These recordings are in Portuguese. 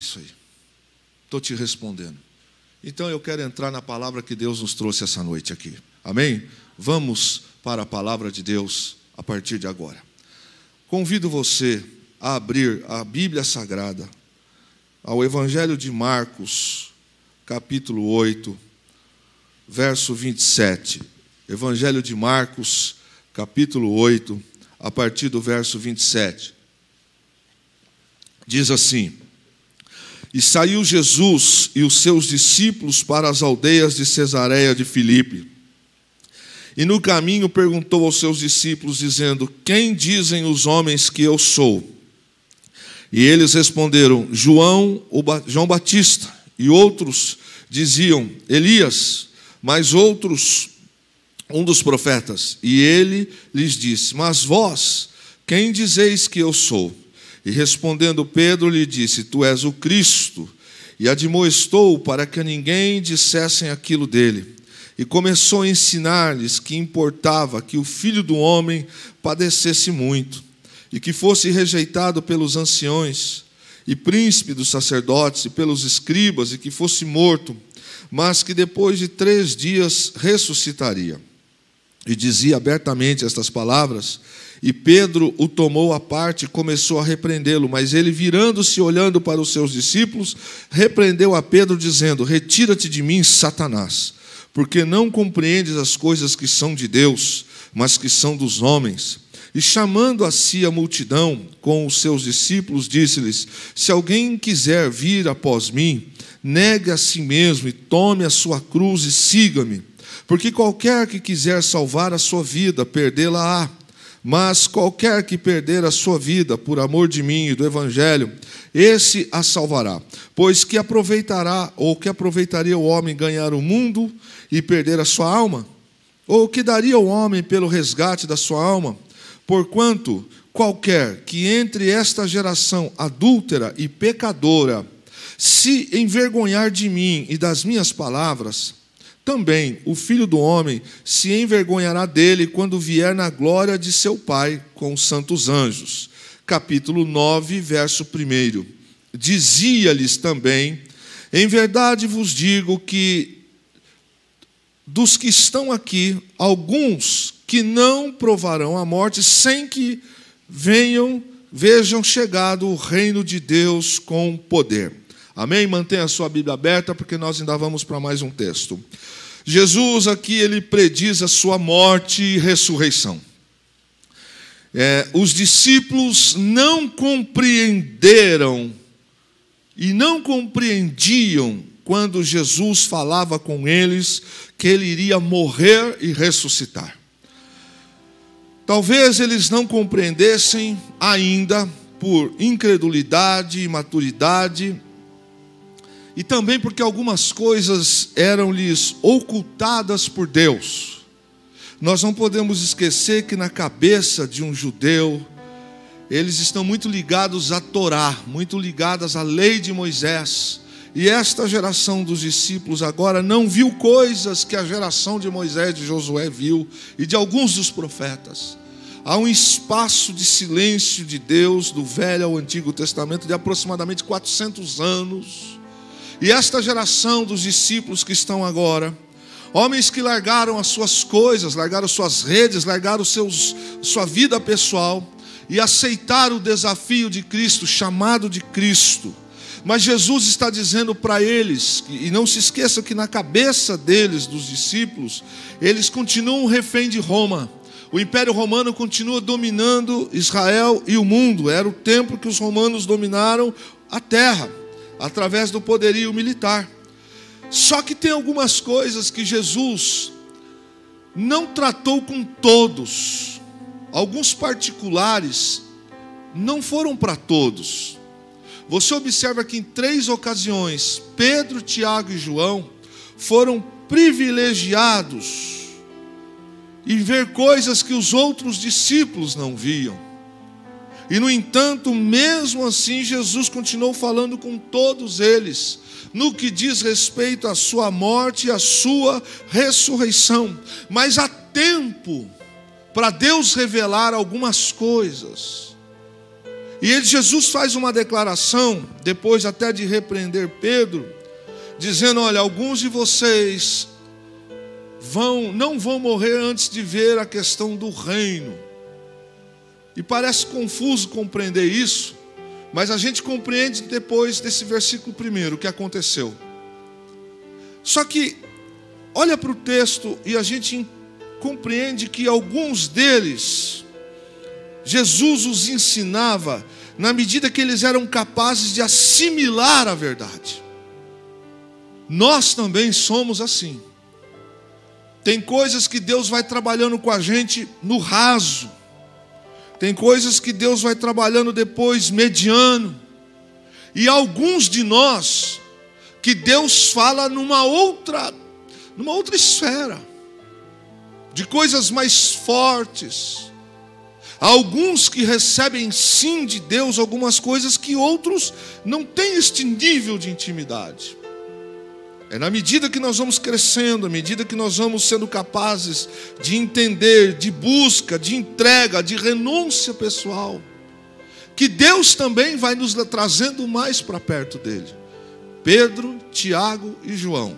isso aí. Estou te respondendo. Então eu quero entrar na palavra que Deus nos trouxe essa noite aqui. Amém? Vamos para a palavra de Deus a partir de agora. Convido você a abrir a Bíblia Sagrada ao Evangelho de Marcos, capítulo 8, verso 27. Evangelho de Marcos, capítulo 8, a partir do verso 27. Diz assim: E saiu Jesus e os seus discípulos para as aldeias de Cesareia de Filipe. E no caminho perguntou aos seus discípulos, dizendo: Quem dizem os homens que eu sou? E eles responderam: João Batista. E outros diziam: Elias. Mas outros, um dos profetas. E ele lhes disse: Mas vós, quem dizeis que eu sou? E respondendo Pedro lhe disse: Tu és o Cristo. E admoestou para que ninguém dissessem aquilo dele. E começou a ensinar-lhes que importava que o Filho do Homem padecesse muito, e que fosse rejeitado pelos anciões, e príncipe dos sacerdotes, e pelos escribas, e que fosse morto, mas que depois de 3 dias ressuscitaria. E dizia abertamente estas palavras, e Pedro o tomou à parte e começou a repreendê-lo, mas ele, virando-se e olhando para os seus discípulos, repreendeu a Pedro, dizendo: Retira-te de mim, Satanás, porque não compreendes as coisas que são de Deus, mas que são dos homens. E chamando a si a multidão com os seus discípulos, disse-lhes: Se alguém quiser vir após mim, negue a si mesmo e tome a sua cruz e siga-me. Porque qualquer que quiser salvar a sua vida, perdê-la-á. Mas qualquer que perder a sua vida por amor de mim e do Evangelho, esse a salvará. Pois que aproveitará, ou que aproveitaria o homem ganhar o mundo e perder a sua alma? Ou que daria o homem pelo resgate da sua alma? Porquanto qualquer que entre esta geração adúltera e pecadora se envergonhar de mim e das minhas palavras, também o Filho do Homem se envergonhará dele quando vier na glória de seu Pai com os santos anjos. Capítulo 9, verso 1. Dizia-lhes também: Em verdade vos digo que dos que estão aqui, alguns que não provarão a morte sem que vejam chegado o reino de Deus com poder. Amém? Mantenha a sua Bíblia aberta, porque nós ainda vamos para mais um texto. Jesus aqui, ele prediz a sua morte e ressurreição. Os discípulos não compreenderam e não compreendiam quando Jesus falava com eles que ele iria morrer e ressuscitar. Talvez eles não compreendessem ainda por incredulidade, imaturidade, e também porque algumas coisas eram-lhes ocultadas por Deus. Nós não podemos esquecer que na cabeça de um judeu, eles estão muito ligados à Torá, muito ligados à lei de Moisés. E esta geração dos discípulos agora não viu coisas que a geração de Moisés e de Josué viu, e de alguns dos profetas. Há um espaço de silêncio de Deus, do Velho ao Antigo Testamento, de aproximadamente 400 anos. E esta geração dos discípulos que estão agora, homens que largaram as suas coisas, largaram suas redes, largaram sua vida pessoal e aceitaram o desafio de Cristo, o chamado de Cristo. Mas Jesus está dizendo para eles, e não se esqueça que na cabeça deles, dos discípulos, eles continuam refém de Roma. O Império Romano continua dominando Israel e o mundo. Era o tempo que os romanos dominaram a terra, através do poderio militar. Só que tem algumas coisas que Jesus não tratou com todos. Alguns particulares não foram para todos. Você observa que em 3 ocasiões, Pedro, Tiago e João foram privilegiados em ver coisas que os outros discípulos não viam. E, no entanto, mesmo assim, Jesus continuou falando com todos eles, no que diz respeito à sua morte e à sua ressurreição. Mas há tempo para Deus revelar algumas coisas. E Jesus faz uma declaração, depois até de repreender Pedro, dizendo: olha, alguns de vocês não vão morrer antes de ver a questão do reino. E parece confuso compreender isso, mas a gente compreende depois desse versículo primeiro o que aconteceu. Só que olha para o texto e a gente compreende que alguns deles, Jesus os ensinava na medida que eles eram capazes de assimilar a verdade. Nós também somos assim. Tem coisas que Deus vai trabalhando com a gente no raso. Tem coisas que Deus vai trabalhando depois mediano. E alguns de nós que Deus fala numa outra esfera, de coisas mais fortes. Alguns que recebem sim de Deus algumas coisas que outros não têm este nível de intimidade. É na medida que nós vamos crescendo, à medida que nós vamos sendo capazes de entender, de busca, de entrega, de renúncia pessoal, que Deus também vai nos trazendo mais para perto dele. Pedro, Tiago e João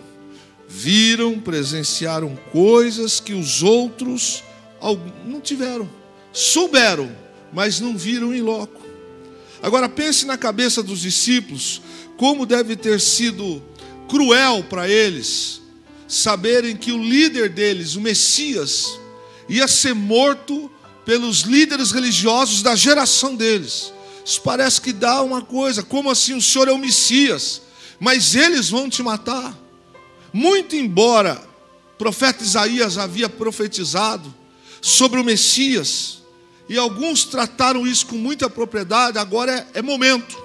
viram, presenciaram coisas que os outros não tiveram. Souberam, mas não viram em loco. Agora pense na cabeça dos discípulos, como deve ter sido cruel para eles saberem que o líder deles, o Messias, ia ser morto pelos líderes religiosos da geração deles. Isso parece que dá uma coisa, como assim o Senhor é o Messias, mas eles vão te matar? Muito embora o profeta Isaías havia profetizado sobre o Messias, e alguns trataram isso com muita propriedade, agora é momento,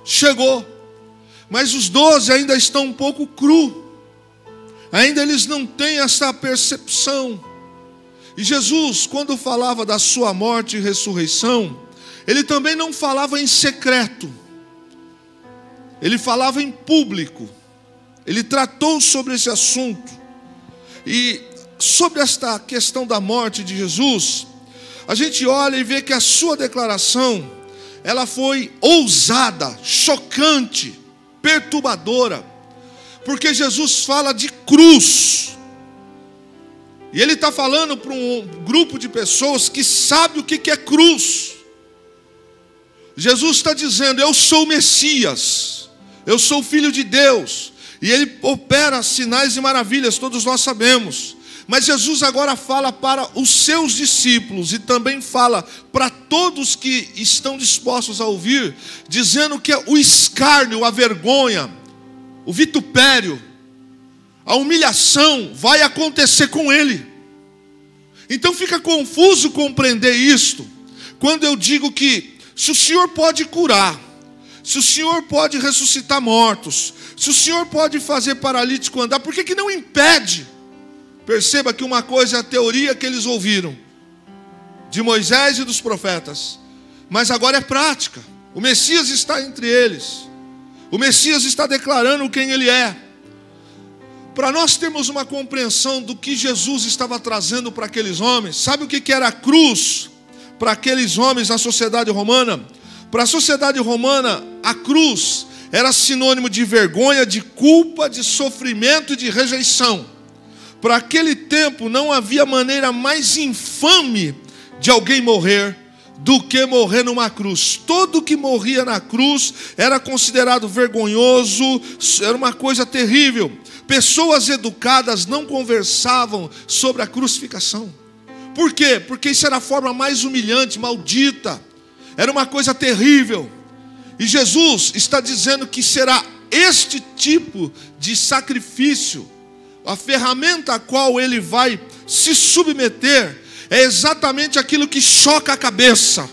chegou. Mas os 12 ainda estão um pouco cru, ainda eles não têm essa percepção. E Jesus, quando falava da sua morte e ressurreição, ele também não falava em secreto, ele falava em público. Ele tratou sobre esse assunto. E sobre esta questão da morte de Jesus, a gente olha e vê que a sua declaração, ela foi ousada, chocante, perturbadora, porque Jesus fala de cruz, e ele está falando para um grupo de pessoas que sabe o que é cruz. Jesus está dizendo: eu sou o Messias, eu sou o Filho de Deus, e ele opera sinais e maravilhas, todos nós sabemos. Mas Jesus agora fala para os seus discípulos e também fala para todos que estão dispostos a ouvir, dizendo que o escárnio, a vergonha, o vitupério, a humilhação vai acontecer com ele. Então fica confuso compreender isto, quando eu digo que se o Senhor pode curar, se o Senhor pode ressuscitar mortos, se o Senhor pode fazer paralítico andar, por que não impede? Perceba que uma coisa é a teoria que eles ouviram de Moisés e dos profetas, mas agora é prática. O Messias está entre eles, o Messias está declarando quem ele é. Para nós termos uma compreensão do que Jesus estava trazendo para aqueles homens, sabe o que era a cruz para aqueles homens na sociedade romana? Para a sociedade romana, a cruz era sinônimo de vergonha, de culpa, de sofrimento e de rejeição. Para aquele tempo não havia maneira mais infame de alguém morrer do que morrer numa cruz. Todo que morria na cruz era considerado vergonhoso, era uma coisa terrível. Pessoas educadas não conversavam sobre a crucificação. Por quê? Porque isso era a forma mais humilhante, maldita. Era uma coisa terrível. E Jesus está dizendo que será este tipo de sacrifício, a ferramenta a qual ele vai se submeter, é exatamente aquilo que choca a cabeça,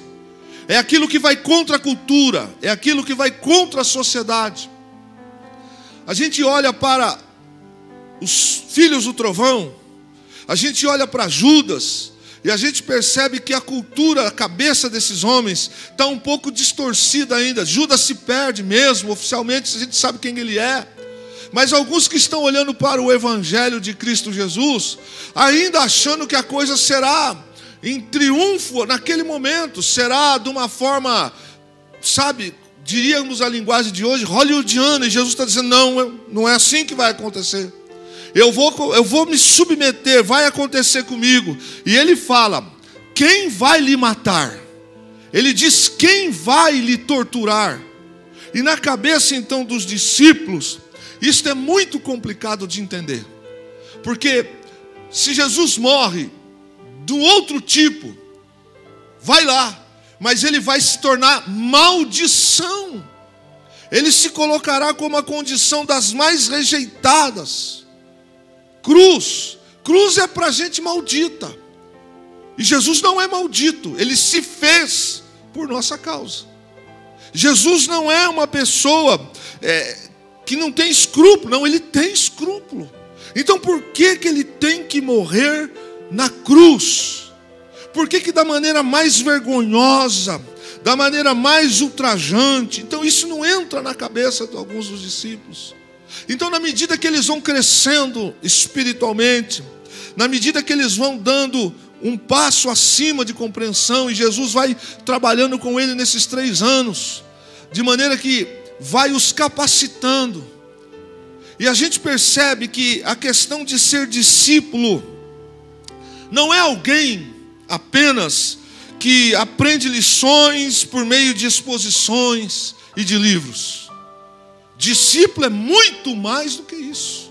é aquilo que vai contra a cultura, é aquilo que vai contra a sociedade. A gente olha para os filhos do trovão, a gente olha para Judas, e a gente percebe que a cultura, a cabeça desses homens está um pouco distorcida ainda. Judas se perde mesmo, oficialmente a gente sabe quem ele é. Mas alguns que estão olhando para o Evangelho de Cristo Jesus, ainda achando que a coisa será em triunfo naquele momento, será de uma forma sabe, diríamos a linguagem de hoje, hollywoodiana, e Jesus está dizendo, não é assim que vai acontecer. Eu vou me submeter, vai acontecer comigo. E ele fala, quem vai lhe matar? Ele diz, quem vai lhe torturar? E na cabeça então dos discípulos, isto é muito complicado de entender. Porque se Jesus morre de um outro tipo, vai lá, mas ele vai se tornar maldição. Ele se colocará como a condição das mais rejeitadas. Cruz é para gente maldita. E Jesus não é maldito, ele se fez por nossa causa. Jesus não é uma pessoa que não tem escrúpulo, não, ele tem escrúpulo. Então por que ele tem que morrer na cruz? Por que da maneira mais vergonhosa, da maneira mais ultrajante? Então isso não entra na cabeça de alguns dos discípulos. Então na medida que eles vão crescendo espiritualmente, na medida que eles vão dando um passo acima de compreensão, e Jesus vai trabalhando com ele nesses 3 anos, de maneira que vai os capacitando. E a gente percebe que a questão de ser discípulo não é alguém apenas que aprende lições por meio de exposições e de livros. Discípulo é muito mais do que isso.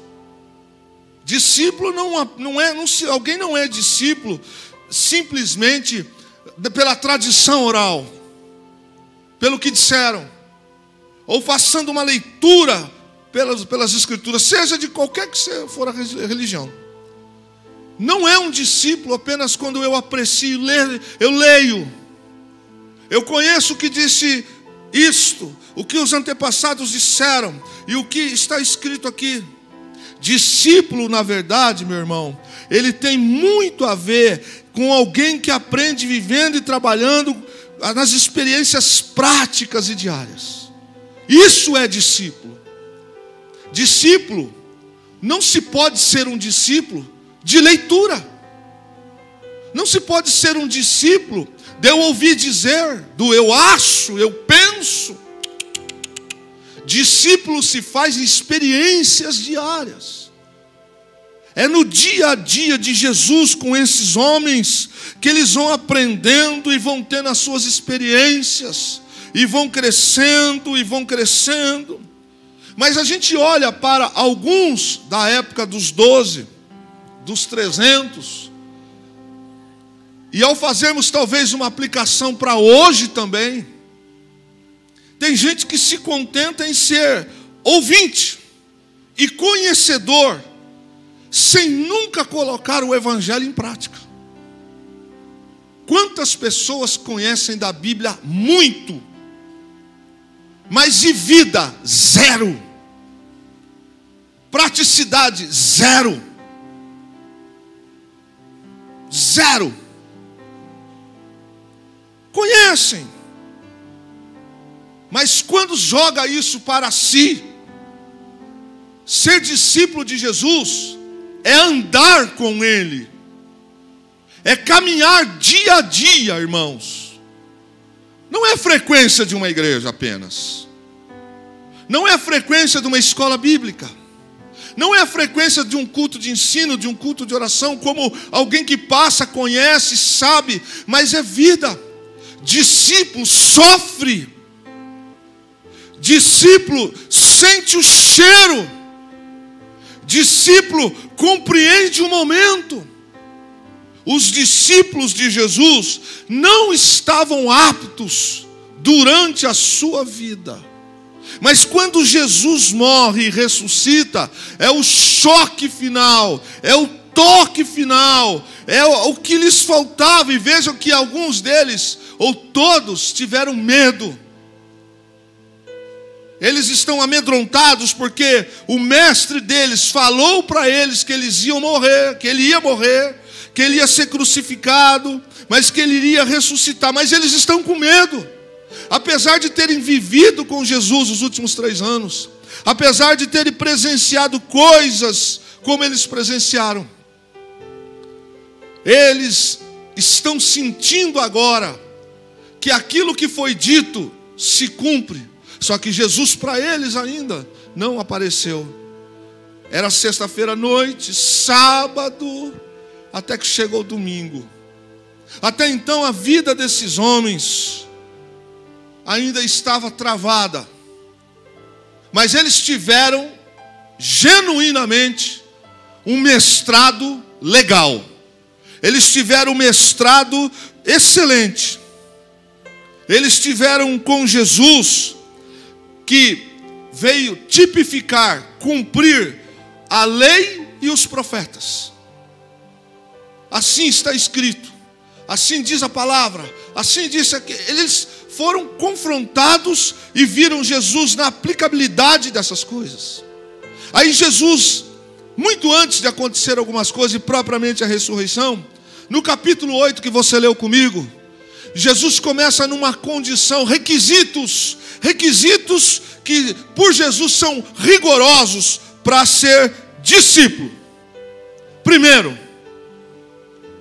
Discípulo alguém não é discípulo simplesmente pela tradição oral, pelo que disseram, ou passando uma leitura pelas escrituras, seja de qualquer que for a religião. Não é um discípulo apenas quando eu aprecio, eu leio, eu conheço o que disse isto, o que os antepassados disseram, e o que está escrito aqui. Discípulo, na verdade, meu irmão, ele tem muito a ver com alguém que aprende vivendo e trabalhando nas experiências práticas e diárias. Isso é discípulo. Discípulo, não se pode ser um discípulo de leitura. Não se pode ser um discípulo de eu ouvir dizer, do eu acho, eu penso. Discípulo se faz em experiências diárias. É no dia a dia de Jesus com esses homens que eles vão aprendendo e vão tendo as suas experiências, e vão crescendo e vão crescendo. Mas a gente olha para alguns da época dos 12, dos 300, e ao fazermos talvez uma aplicação para hoje também, tem gente que se contenta em ser ouvinte e conhecedor, sem nunca colocar o evangelho em prática. Quantas pessoas conhecem da Bíblia muito, mas de vida, zero. Praticidade, zero. Zero. Conhecem, mas quando joga isso para si, ser discípulo de Jesus é andar com Ele, é caminhar dia a dia, irmãos. Não é a frequência de uma igreja apenas, não é a frequência de uma escola bíblica, não é a frequência de um culto de ensino, de um culto de oração, como alguém que passa, conhece, sabe, mas é vida. Discípulo sofre, discípulo sente o cheiro, discípulo compreende o momento. Os discípulos de Jesus não estavam aptos durante a sua vida, mas quando Jesus morre e ressuscita, é o choque final, é o toque final, é o que lhes faltava. E vejam que alguns deles, ou todos, tiveram medo. Eles estão amedrontados porque o mestre deles falou para eles que eles iam morrer, que ele ia morrer, que ele ia ser crucificado, mas que ele iria ressuscitar. Mas eles estão com medo, apesar de terem vivido com Jesus os últimos 3 anos, apesar de terem presenciado coisas como eles presenciaram. Eles estão sentindo agora que aquilo que foi dito se cumpre. Só que Jesus para eles ainda não apareceu. Era sexta-feira à noite, sábado, até que chegou o domingo. Até então a vida desses homens ainda estava travada. Mas eles tiveram genuinamente um mestrado legal. Eles tiveram um mestrado excelente. Eles tiveram com Jesus, que veio tipificar, cumprir a lei e os profetas. Assim está escrito, assim diz a palavra, assim disse aqui. Eles foram confrontados e viram Jesus na aplicabilidade dessas coisas. Aí Jesus, muito antes de acontecer algumas coisas, e propriamente a ressurreição, no capítulo 8 que você leu comigo, Jesus começa numa condição, requisitos que por Jesus são rigorosos para ser discípulo. Primeiro,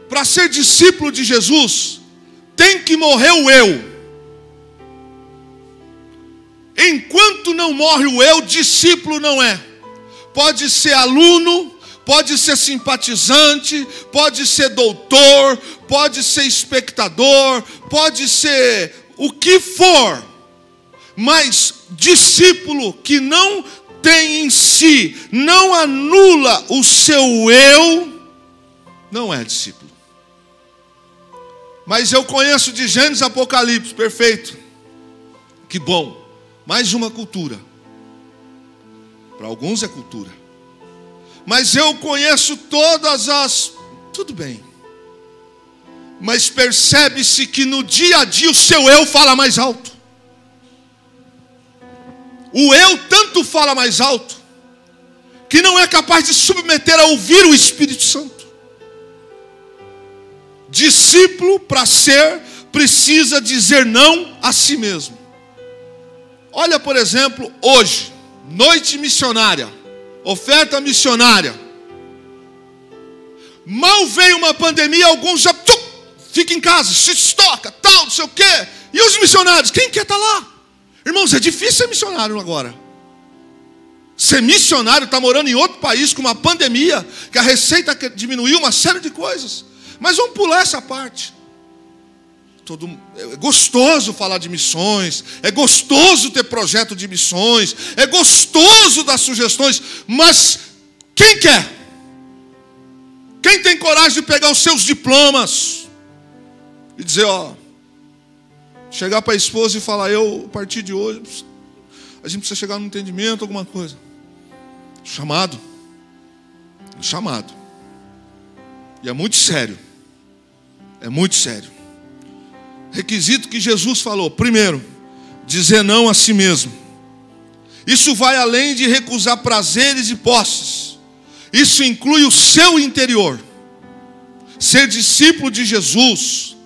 para ser discípulo de Jesus, tem que morrer o eu. Enquanto não morre o eu, discípulo não é. Pode ser aluno, pode ser simpatizante, pode ser doutor, pode ser espectador, pode ser o que for. Mas discípulo que não tem em si, não anula o seu eu, não é discípulo. Mas eu conheço de Gênesis, Apocalipse, perfeito. Que bom. Mais uma cultura. Para alguns é cultura. Mas eu conheço todas as... Tudo bem. Mas percebe-se que no dia a dia o seu eu fala mais alto. O eu tanto fala mais alto, que não é capaz de submeter a ouvir o Espírito Santo. Discípulo, para ser, precisa dizer não a si mesmo. Olha, por exemplo, hoje, noite missionária, oferta missionária. Mal veio uma pandemia, alguns já fica em casa, se estoca, tal, não sei o quê. E os missionários, quem quer estar lá? Irmãos, é difícil ser missionário agora. Ser missionário, está morando em outro país com uma pandemia, que a receita diminuiu, uma série de coisas. Mas vamos pular essa parte. É gostoso falar de missões, é gostoso ter projeto de missões, é gostoso dar sugestões, mas quem quer? Quem tem coragem de pegar os seus diplomas e dizer, chegar para a esposa e falar, a partir de hoje, a gente precisa chegar num entendimento, alguma coisa. Chamado. E é muito sério. É muito sério. Requisito que Jesus falou. Primeiro, dizer não a si mesmo. Isso vai além de recusar prazeres e posses. Isso inclui o seu interior. Ser discípulo de Jesus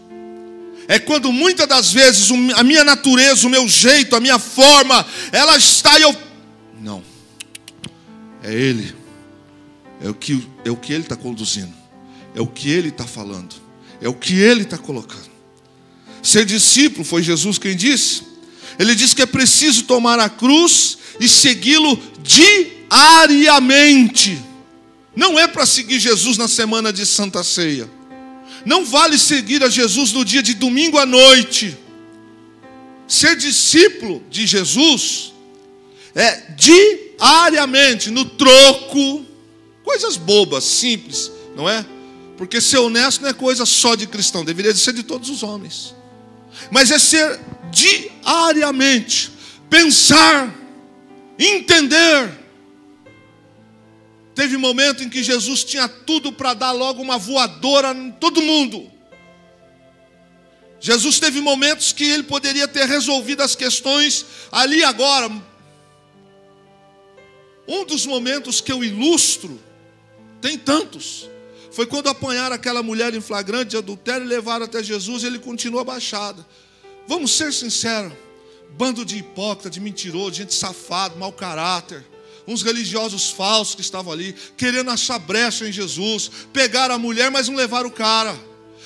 é quando muitas das vezes a minha natureza, o meu jeito, a minha forma, ela está e eu... Não. É Ele. É o que Ele está conduzindo. É o que Ele está falando. É o que Ele está colocando. Ser discípulo, foi Jesus quem disse. Ele disse que é preciso tomar a cruz e segui-lo diariamente. Não é para seguir Jesus na semana de Santa Ceia. Não vale seguir a Jesus no dia de domingo à noite. Ser discípulo de Jesus é diariamente, no troco. Coisas bobas, simples, não é? Porque ser honesto não é coisa só de cristão, deveria ser de todos os homens. Mas é ser diariamente, pensar, entender. Teve momento em que Jesus tinha tudo para dar logo uma voadora em todo mundo. Jesus teve momentos que ele poderia ter resolvido as questões ali agora. Um dos momentos que eu ilustro, tem tantos, foi quando apanharam aquela mulher em flagrante de adultério e levaram até Jesus e ele continua abaixado. Vamos ser sinceros, bando de hipócrita, de mentiroso, de gente safado, mau caráter, uns religiosos falsos que estavam ali, querendo achar brecha em Jesus, pegaram a mulher, mas não levaram o cara.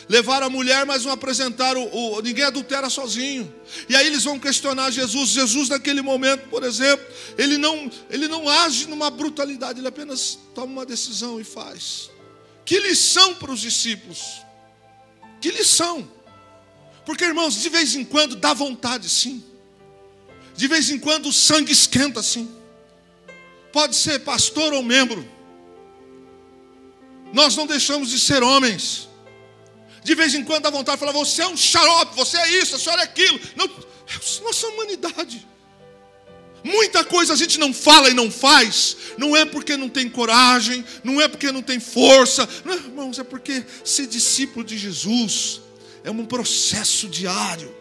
Levaram a mulher, mas não apresentaram, ninguém adultera sozinho. E aí eles vão questionar Jesus. Jesus naquele momento, por exemplo, ele não age numa brutalidade, ele apenas toma uma decisão e faz. Que lição para os discípulos. Que lição. Porque, irmãos, de vez em quando dá vontade, sim. De vez em quando o sangue esquenta, sim. Pode ser pastor ou membro. Nós não deixamos de ser homens. De vez em quando dá vontade de falar: você é um xarope, você é isso, a senhora é aquilo. Não, nossa humanidade. Muita coisa a gente não fala e não faz. Não é porque não tem coragem, não é porque não tem força. Não, irmãos, é porque ser discípulo de Jesus é um processo diário.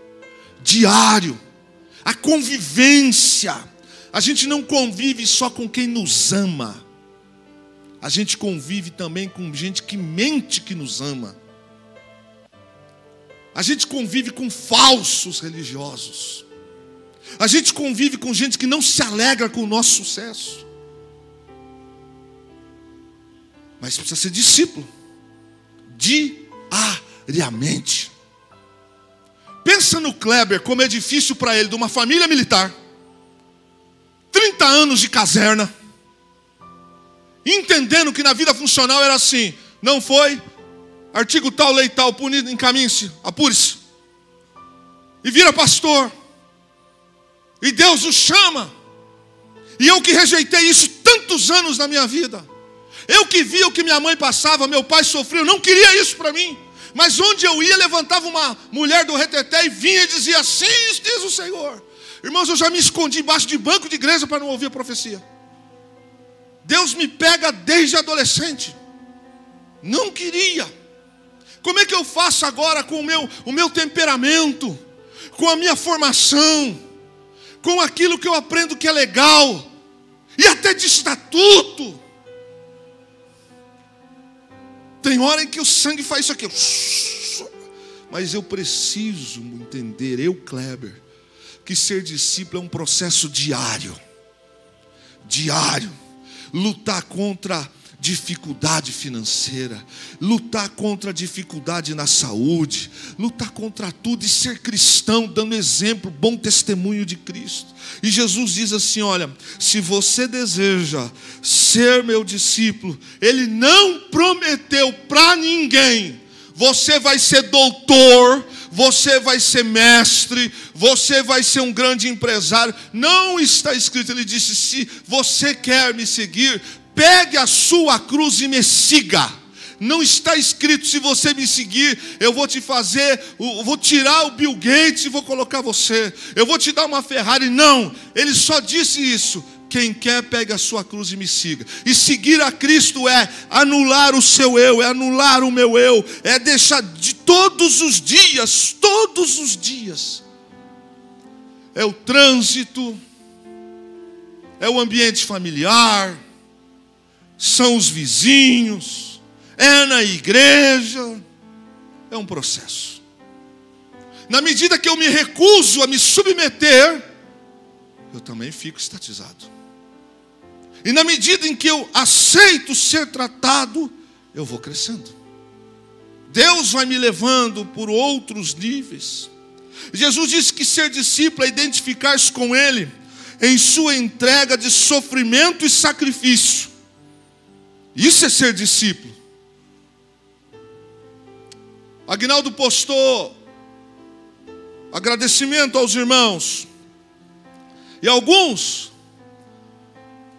Diário. A convivência. A gente não convive só com quem nos ama. A gente convive também com gente que mente que nos ama. A gente convive com falsos religiosos. A gente convive com gente que não se alegra com o nosso sucesso. Mas precisa ser discípulo. Diariamente. Pensa no Kleber, como é difícil para ele, de uma família militar. 30 anos de caserna. Entendendo que na vida funcional era assim. Não foi, artigo tal, lei tal, punido, encaminhe-se, apure-se. E vira pastor. E Deus o chama. E eu que rejeitei isso tantos anos na minha vida. Eu que via o que minha mãe passava, meu pai sofreu, não queria isso para mim. Mas onde eu ia, levantava uma mulher do reteté e vinha e dizia: assim diz o Senhor. Irmãos, eu já me escondi embaixo de banco de igreja para não ouvir a profecia. Deus me pega desde adolescente. Não queria. Como é que eu faço agora com o meu temperamento, com a minha formação, com aquilo que eu aprendo que é legal, e até de estatuto? Tem hora em que o sangue faz isso aqui. Mas eu preciso entender, Kleber, que ser discípulo é um processo diário. Diário. Lutar contra dificuldade financeira, lutar contra dificuldade na saúde, lutar contra tudo e ser cristão, dando exemplo, bom testemunho de Cristo. E Jesus diz assim: olha, se você deseja ser meu discípulo, Ele não prometeu para ninguém: você vai ser doutor, você vai ser mestre, você vai ser um grande empresário. Não está escrito. Ele disse: se você quer me seguir, pegue a sua cruz e me siga. Não está escrito: se você me seguir, eu vou te fazer, vou tirar o Bill Gates e vou colocar você, eu vou te dar uma Ferrari. Não, ele só disse isso: quem quer, pegue a sua cruz e me siga. E seguir a Cristo é anular o seu eu, é anular o meu eu, é deixar de todos os dias, é o trânsito, é o ambiente familiar, são os vizinhos, é na igreja. É um processo. Na medida que eu me recuso a me submeter, eu também fico estatizado. E na medida em que eu aceito ser tratado, eu vou crescendo. Deus vai me levando por outros níveis. Jesus disse que ser discípulo é identificar-se com Ele em sua entrega de sofrimento e sacrifício. Isso é ser discípulo. Aguinaldo postou agradecimento aos irmãos. E alguns,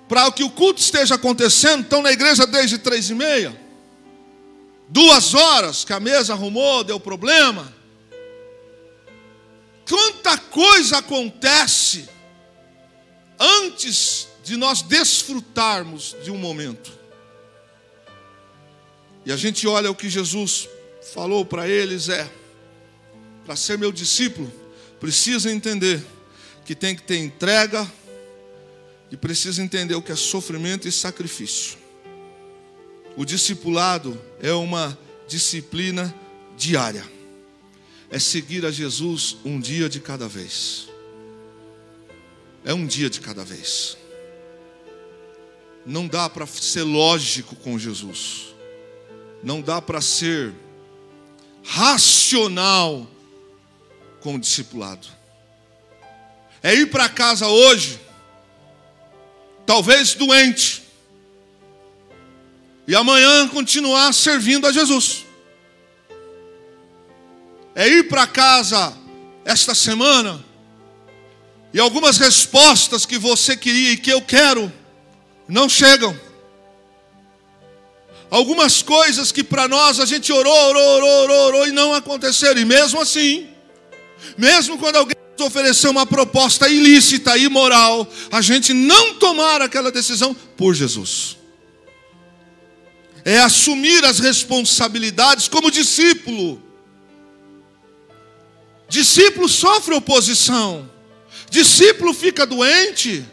para que o culto esteja acontecendo, estão na igreja desde 3h30. 2 horas que a mesa arrumou, deu problema. Quanta coisa acontece antes de nós desfrutarmos de um momento. E a gente olha o que Jesus falou para eles: para ser meu discípulo, precisa entender que tem que ter entrega, e precisa entender o que é sofrimento e sacrifício. O discipulado é uma disciplina diária. É seguir a Jesus um dia de cada vez. É um dia de cada vez. Não dá para ser lógico com Jesus. Não dá para ser racional com o discipulado. É ir para casa hoje, talvez doente, e amanhã continuar servindo a Jesus. É ir para casa esta semana, e algumas respostas que você queria e que eu quero, não chegam. Algumas coisas que para nós a gente orou e não aconteceram. E mesmo assim, mesmo quando alguém nos ofereceu uma proposta ilícita, imoral, a gente não tomar aquela decisão por Jesus. É assumir as responsabilidades como discípulo. Discípulo sofre oposição. Discípulo fica doente.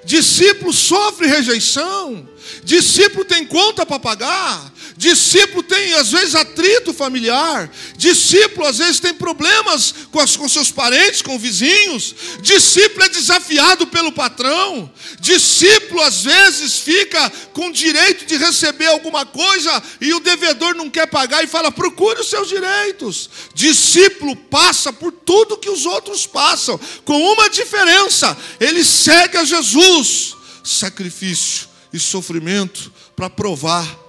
Discípulo sofre rejeição. Discípulo tem conta para pagar. Discípulo tem, às vezes, atrito familiar. Discípulo, às vezes, tem problemas com seus parentes, com vizinhos. Discípulo é desafiado pelo patrão. Discípulo, às vezes, fica com direito de receber alguma coisa e o devedor não quer pagar e fala, procure os seus direitos. Discípulo passa por tudo que os outros passam, com uma diferença: ele segue a Jesus. Sacrifício e sofrimento para provar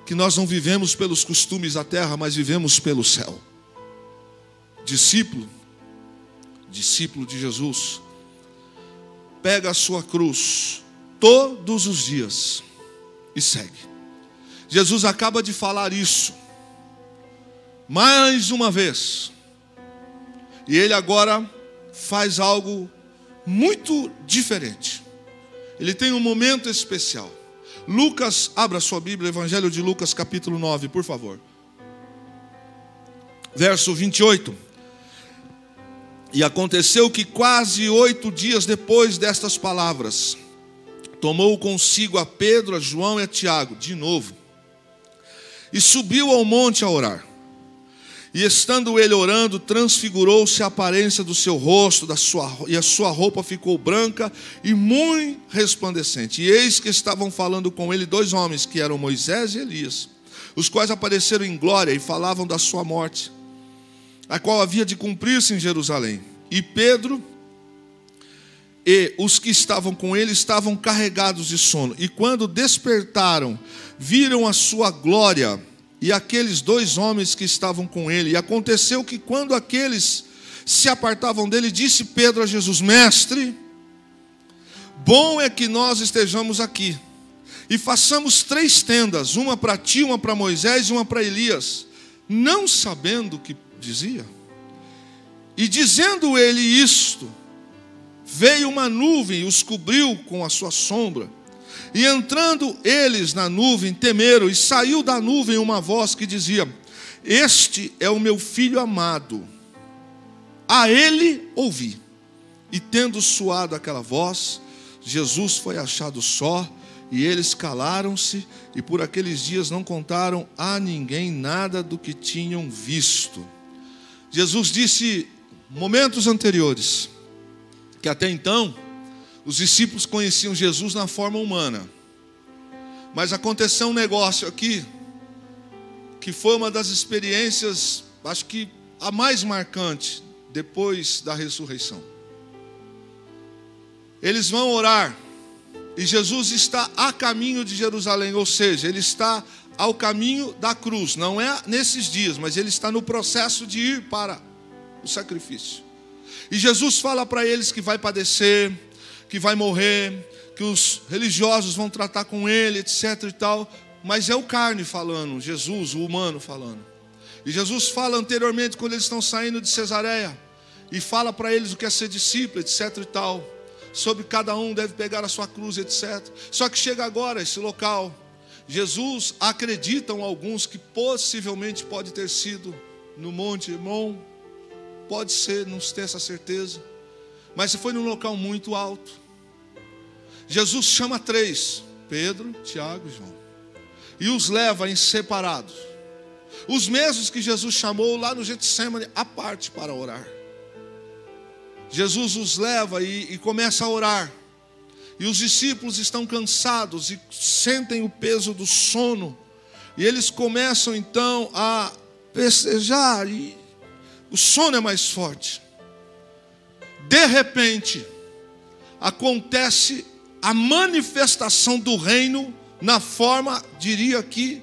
que nós não vivemos pelos costumes da terra, mas vivemos pelo céu. Discípulo de Jesus, pega a sua cruz todos os dias e segue. Jesus acaba de falar isso mais uma vez, e ele agora faz algo muito diferente. Ele tem um momento especial. Lucas, abra sua Bíblia, Evangelho de Lucas, capítulo 9, por favor. Verso 28. E aconteceu que quase 8 dias depois destas palavras, tomou consigo a Pedro, a João e a Tiago, de novo, e subiu ao monte a orar. E estando ele orando, transfigurou-se a aparência do seu rosto, e a sua roupa ficou branca e muito resplandecente. E eis que estavam falando com ele 2 homens, que eram Moisés e Elias, os quais apareceram em glória e falavam da sua morte, a qual havia de cumprir-se em Jerusalém. E Pedro e os que estavam com ele estavam carregados de sono. E quando despertaram, viram a sua glória e aqueles 2 homens que estavam com ele. E aconteceu que quando aqueles se apartavam dele, disse Pedro a Jesus: Mestre, bom é que nós estejamos aqui, e façamos 3 tendas, uma para ti, uma para Moisés e uma para Elias, não sabendo o que dizia. E dizendo ele isto, veio uma nuvem e os cobriu com a sua sombra. E entrando eles na nuvem, temeram, e saiu da nuvem uma voz que dizia: Este é o meu filho amado, a ele ouvi. E tendo soado aquela voz, Jesus foi achado só, e eles calaram-se, e por aqueles dias não contaram a ninguém nada do que tinham visto. Jesus disse, momentos anteriores, que até então os discípulos conheciam Jesus na forma humana. Mas aconteceu um negócio aqui, que foi uma das experiências, acho que a mais marcante, depois da ressurreição. Eles vão orar, e Jesus está a caminho de Jerusalém, ou seja, ele está ao caminho da cruz. Não é nesses dias, mas ele está no processo de ir para o sacrifício. E Jesus fala para eles que vai padecer, que vai morrer, que os religiosos vão tratar com ele, etc e tal. Mas é o carne falando, Jesus, o humano falando. E Jesus fala anteriormente, quando eles estão saindo de Cesareia, e fala para eles o que é ser discípulo, etc e tal, sobre cada um deve pegar a sua cruz, etc. Só que chega agora esse local, Jesus, acreditam alguns que possivelmente pode ter sido no Monte Hermon, pode ser, não se tem essa certeza, mas foi num local muito alto. Jesus chama 3, Pedro, Tiago e João, e os leva em separados, os mesmos que Jesus chamou lá no Getsemane à parte para orar. Jesus os leva e começa a orar, e os discípulos estão cansados e sentem o peso do sono, e eles começam então a festejar e o sono é mais forte. De repente, acontece a manifestação do reino na forma, diria aqui,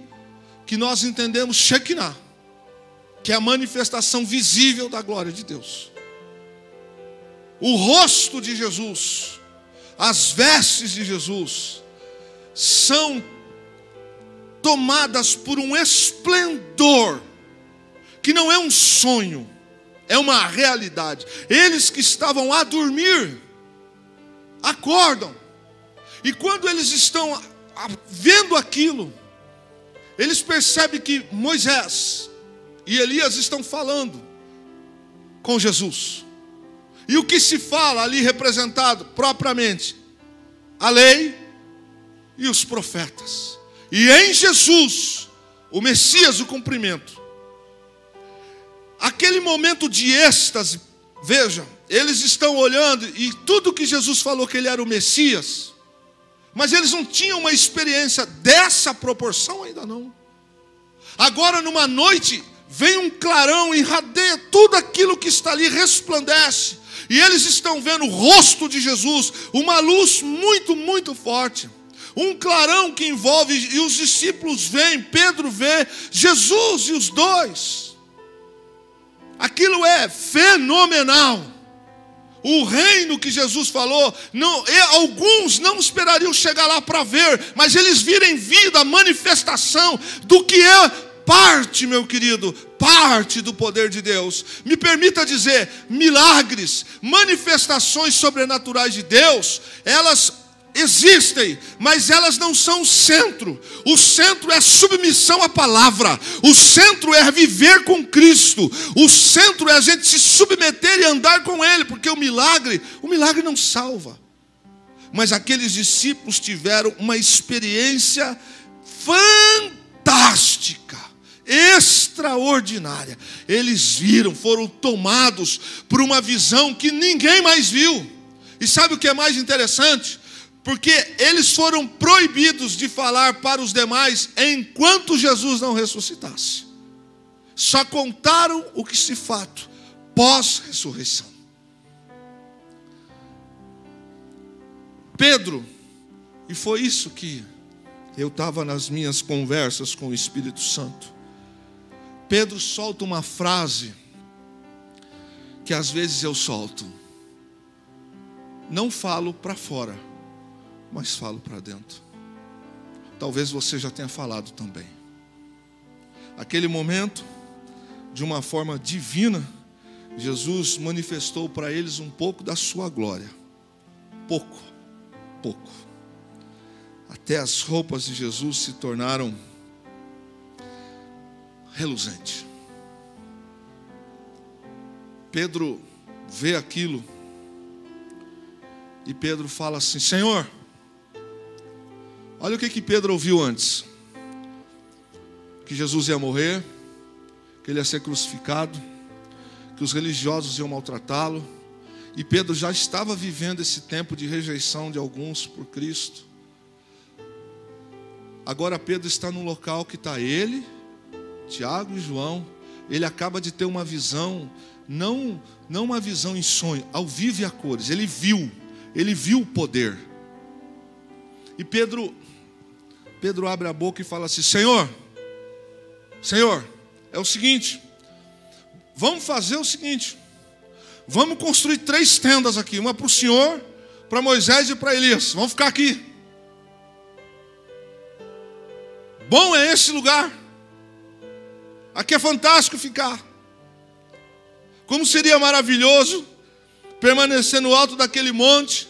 que nós entendemos Shekinah, que é a manifestação visível da glória de Deus. O rosto de Jesus, as vestes de Jesus, são tomadas por um esplendor, que não é um sonho, é uma realidade. Eles que estavam a dormir, acordam, e quando eles estão vendo aquilo, eles percebem que Moisés e Elias estão falando com Jesus. E o que se fala ali representado propriamente? A lei e os profetas. E em Jesus, o Messias, o cumprimento. Aquele momento de êxtase, veja, eles estão olhando e tudo que Jesus falou que ele era o Messias, mas eles não tinham uma experiência dessa proporção ainda não. Agora numa noite, vem um clarão, irradia tudo aquilo que está ali, resplandece. E eles estão vendo o rosto de Jesus, uma luz muito, muito forte. Um clarão que envolve, e os discípulos veem, Pedro vê, Jesus e os dois. Aquilo é fenomenal. O reino que Jesus falou, alguns não esperariam chegar lá para ver, mas eles viram em vida a manifestação do que é parte, meu querido, parte do poder de Deus. Me permita dizer, milagres, manifestações sobrenaturais de Deus, elas existem, mas elas não são o centro. O centro é a submissão à palavra. O centro é viver com Cristo. O centro é a gente se submeter e andar com Ele, porque o milagre não salva. Mas aqueles discípulos tiveram uma experiência fantástica, extraordinária. Eles viram, foram tomados por uma visão que ninguém mais viu. E sabe o que é mais interessante? Porque eles foram proibidos de falar para os demais enquanto Jesus não ressuscitasse. Só contaram o que se fato pós-ressurreição. Pedro, e foi isso que eu estava nas minhas conversas com o Espírito Santo. Pedro solta uma frase que às vezes eu solto. Não falo para fora, mas falo para dentro. Talvez você já tenha falado também. Aquele momento, de uma forma divina, Jesus manifestou para eles um pouco da sua glória. Pouco. Até as roupas de Jesus se tornaram reluzentes. Pedro vê aquilo e Pedro fala assim: Senhor, olha o que Pedro ouviu antes. Que Jesus ia morrer, que ele ia ser crucificado, que os religiosos iam maltratá-lo. E Pedro já estava vivendo esse tempo de rejeição de alguns por Cristo. Agora Pedro está num local que está ele, Tiago e João. Ele acaba de ter uma visão, não uma visão em sonho, ao vivo e a cores. Ele viu o poder. E Pedro abre a boca e fala assim: Senhor, é o seguinte, vamos fazer o seguinte, vamos construir 3 tendas aqui, uma para o Senhor, para Moisés e para Elias, vamos ficar aqui. Bom é esse lugar, aqui é fantástico ficar. Como seria maravilhoso permanecer no alto daquele monte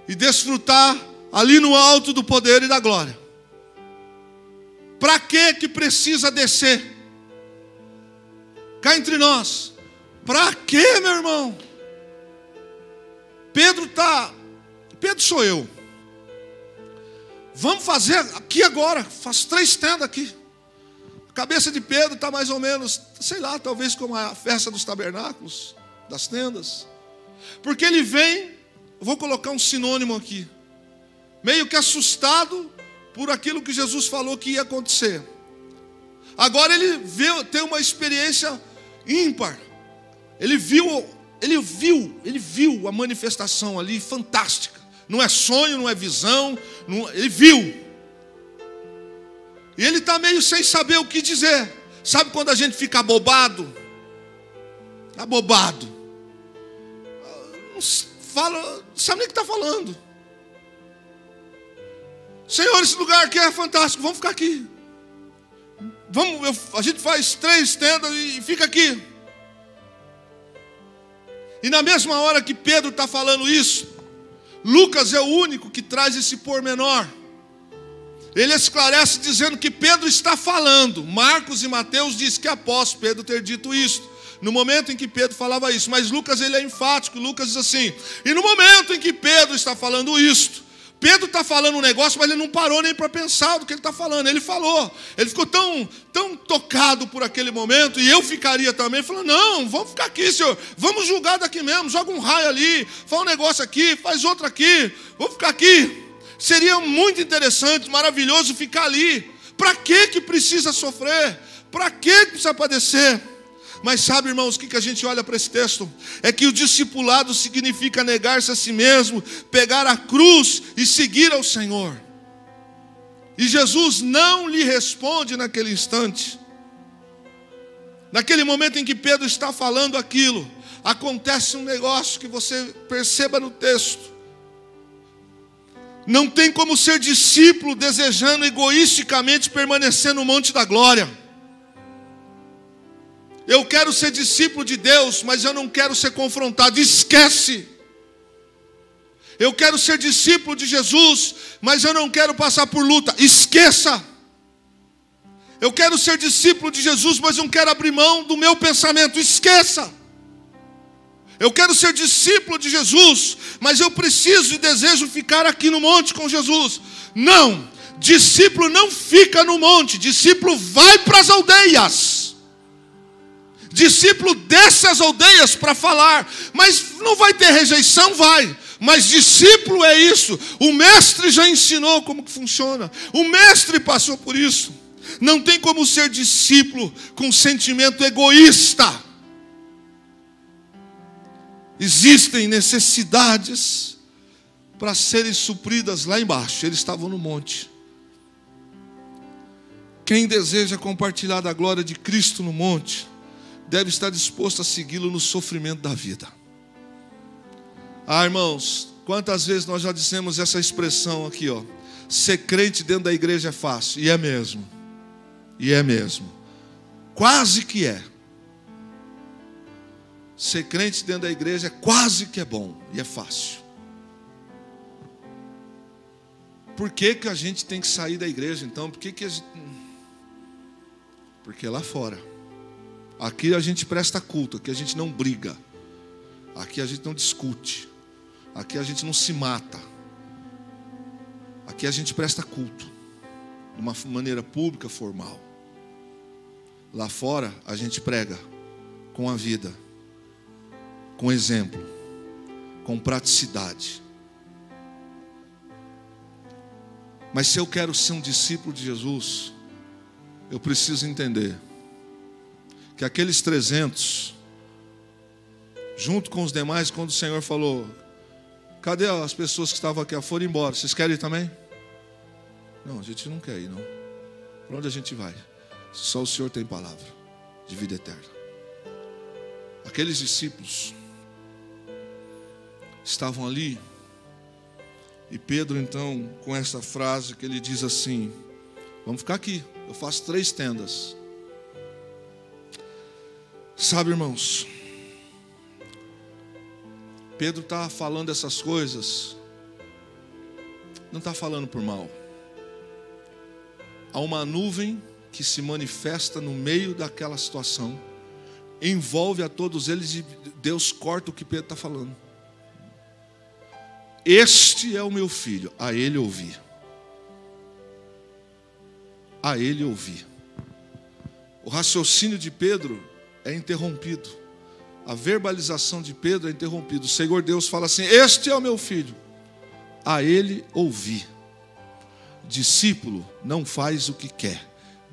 e desfrutar ali no alto do poder e da glória. Para que precisa descer? Cá entre nós, para que, meu irmão? Pedro sou eu. Vamos fazer aqui agora, faz 3 tendas aqui. A cabeça de Pedro está mais ou menos, sei lá, talvez como a festa dos tabernáculos, das tendas. Porque ele vem, vou colocar um sinônimo aqui, meio que assustado por aquilo que Jesus falou que ia acontecer. Agora ele tem uma experiência ímpar. Ele viu a manifestação ali fantástica. Não é sonho, não é visão, ele viu. E ele está meio sem saber o que dizer. Sabe quando a gente fica abobado? Abobado. Não sabe nem o que está falando. Senhor, esse lugar aqui é fantástico, vamos ficar aqui. A gente faz 3 tendas e fica aqui. E na mesma hora que Pedro está falando isso, Lucas é o único que traz esse pormenor. Ele esclarece dizendo que Pedro está falando. Marcos e Mateus diz que após Pedro ter dito isso, no momento em que Pedro falava isso. Mas Lucas ele é enfático. Lucas diz assim: e no momento em que Pedro está falando isto, Pedro está falando um negócio, mas ele não parou nem para pensar do que ele está falando. Ele falou. Ele ficou tão tocado por aquele momento, e eu ficaria também, falando: não, vamos ficar aqui, Senhor. Vamos julgar daqui mesmo. Joga um raio ali, faz um negócio aqui, faz outro aqui. Vamos ficar aqui. Seria muito interessante, maravilhoso ficar ali. Para que precisa sofrer? Para que precisa padecer? Mas sabe, irmãos, o que a gente olha para esse texto? É que o discipulado significa negar-se a si mesmo, pegar a cruz e seguir ao Senhor. E Jesus não lhe responde naquele instante. Naquele momento em que Pedro está falando aquilo, acontece um negócio que você perceba no texto. Não tem como ser discípulo desejando egoisticamente permanecer no monte da glória. Eu quero ser discípulo de Deus, mas eu não quero ser confrontado. Esquece. Eu quero ser discípulo de Jesus, mas eu não quero passar por luta. Esqueça. Eu quero ser discípulo de Jesus, mas não quero abrir mão do meu pensamento. Esqueça. Eu quero ser discípulo de Jesus, mas eu preciso e desejo ficar aqui no monte com Jesus. Não. Discípulo não fica no monte. Discípulo vai para as aldeias. Discípulo desce às aldeias para falar, mas não vai ter rejeição? Vai. Mas discípulo é isso. O mestre já ensinou como que funciona. O mestre passou por isso. Não tem como ser discípulo com sentimento egoísta. Existem necessidades para serem supridas lá embaixo. Eles estavam no monte. Quem deseja compartilhar da glória de Cristo no monte deve estar disposto a segui-lo no sofrimento da vida. Ah, irmãos, quantas vezes nós já dissemos essa expressão aqui, ó: ser crente dentro da igreja é fácil. E é mesmo. E é mesmo. Quase que é. Ser crente dentro da igreja é quase que é bom. E é fácil. Por que a gente tem que sair da igreja então? Por que a gente... Porque lá fora. Aqui a gente presta culto, aqui a gente não briga, aqui a gente não discute, aqui a gente não se mata, aqui a gente presta culto, de uma maneira pública, formal. Lá fora a gente prega com a vida, com exemplo, com praticidade. Mas se eu quero ser um discípulo de Jesus, eu preciso entender que aqueles 300, junto com os demais, quando o Senhor falou: cadê as pessoas que estavam aqui? Foram embora. Vocês querem ir também? Não, a gente não quer ir, não. Para onde a gente vai? Só o Senhor tem palavra de vida eterna. Aqueles discípulos estavam ali, e Pedro então, com essa frase que ele diz assim: vamos ficar aqui, eu faço 3 tendas. Sabe, irmãos, Pedro está falando essas coisas, não está falando por mal. Há uma nuvem que se manifesta no meio daquela situação, envolve a todos eles, e Deus corta o que Pedro está falando. Este é o meu filho, a ele ouvi. A ele ouvi. O raciocínio de Pedro é interrompido. A verbalização de Pedro é interrompida. O Senhor Deus fala assim: este é o meu filho, a ele ouvi. Discípulo não faz o que quer,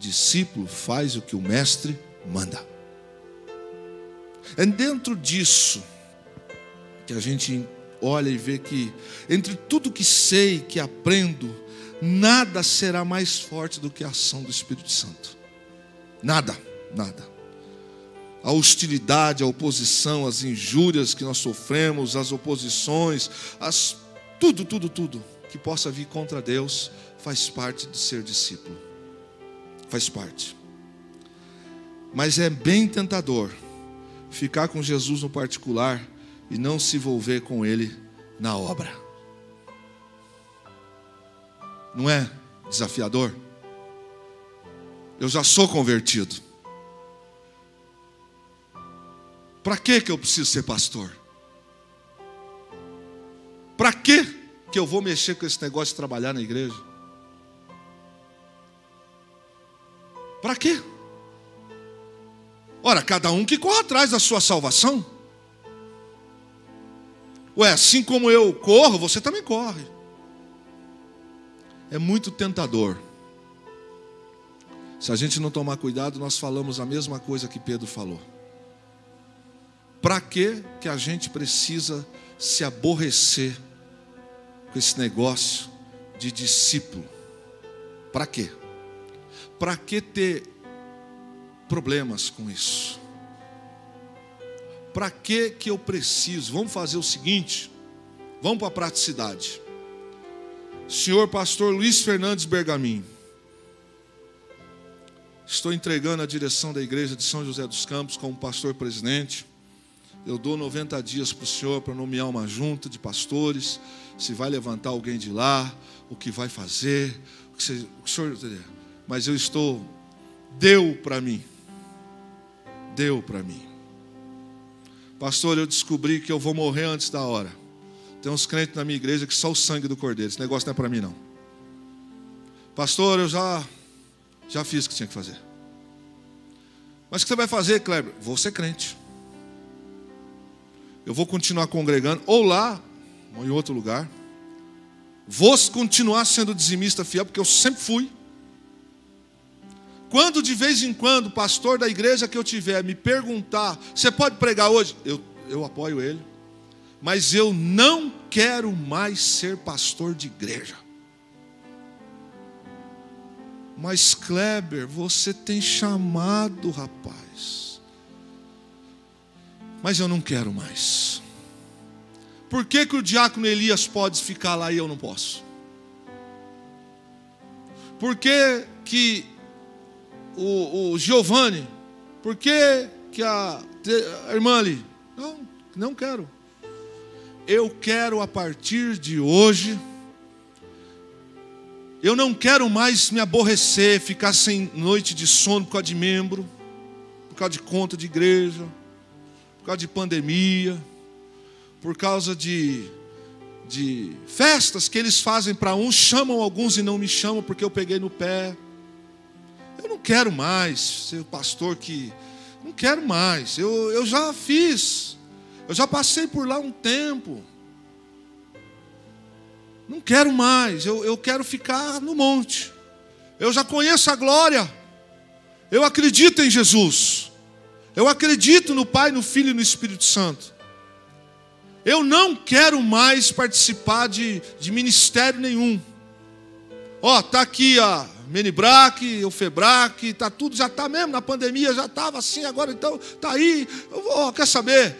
discípulo faz o que o mestre manda. É dentro disso que a gente olha e vê que, entre tudo que sei, que aprendo, nada será mais forte do que a ação do Espírito Santo. Nada, nada. A hostilidade, a oposição, as injúrias que nós sofremos, as oposições, tudo que possa vir contra Deus, faz parte de ser discípulo. Faz parte. Mas é bem tentador ficar com Jesus no particular e não se envolver com Ele na obra. Não é desafiador? Eu já sou convertido. Para que eu preciso ser pastor? Para que eu vou mexer com esse negócio de trabalhar na igreja? Para quê? Ora, cada um que corre atrás da sua salvação. Ué, assim como eu corro, você também corre. É muito tentador. Se a gente não tomar cuidado, nós falamos a mesma coisa que Pedro falou. Para que a gente precisa se aborrecer com esse negócio de discípulo? Para quê? Para que ter problemas com isso? Para que eu preciso? Vamos fazer o seguinte, vamos para a praticidade. Senhor pastor Luiz Fernandes Bergamin, estou entregando a direção da igreja de São José dos Campos como pastor presidente. Eu dou 90 dias para o senhor para nomear uma junta de pastores, se vai levantar alguém de lá, o que vai fazer, o senhor, mas eu estou, deu para mim. Pastor, eu descobri que eu vou morrer antes da hora. Tem uns crentes na minha igreja que só o sangue do cordeiro, esse negócio não é para mim não. Pastor, eu já fiz o que tinha que fazer. Mas o que você vai fazer, Kleber? Vou ser crente. Eu vou continuar congregando, ou lá, ou em outro lugar. Vou continuar sendo dizimista fiel, porque eu sempre fui. Quando de vez em quando o pastor da igreja que eu tiver me perguntar, você pode pregar hoje? Eu apoio ele. Mas eu não quero mais ser pastor de igreja. Mas Kleber, você tem chamado, rapaz. Mas eu não quero mais. Por que o diácono Elias pode ficar lá e eu não posso? Por que o Giovanni? Por que a irmã ali? Não quero. Eu quero a partir de hoje. Eu não quero mais me aborrecer, ficar sem noite de sono por causa de membro, por causa de conta de igreja, por causa de pandemia, por causa de festas que eles fazem para uns, chamam alguns e não me chamam porque eu peguei no pé. Eu não quero mais ser o pastor que... Não quero mais. Eu já fiz. Eu já passei por lá um tempo. Não quero mais. Eu quero ficar no monte. Eu já conheço a glória. Eu acredito em Jesus. Eu acredito no Pai, no Filho e no Espírito Santo. Eu não quero mais participar de ministério nenhum. Está aqui a Menibrac, o Febrac, está tudo, já está mesmo, na pandemia já estava assim, agora então está aí. Quer saber?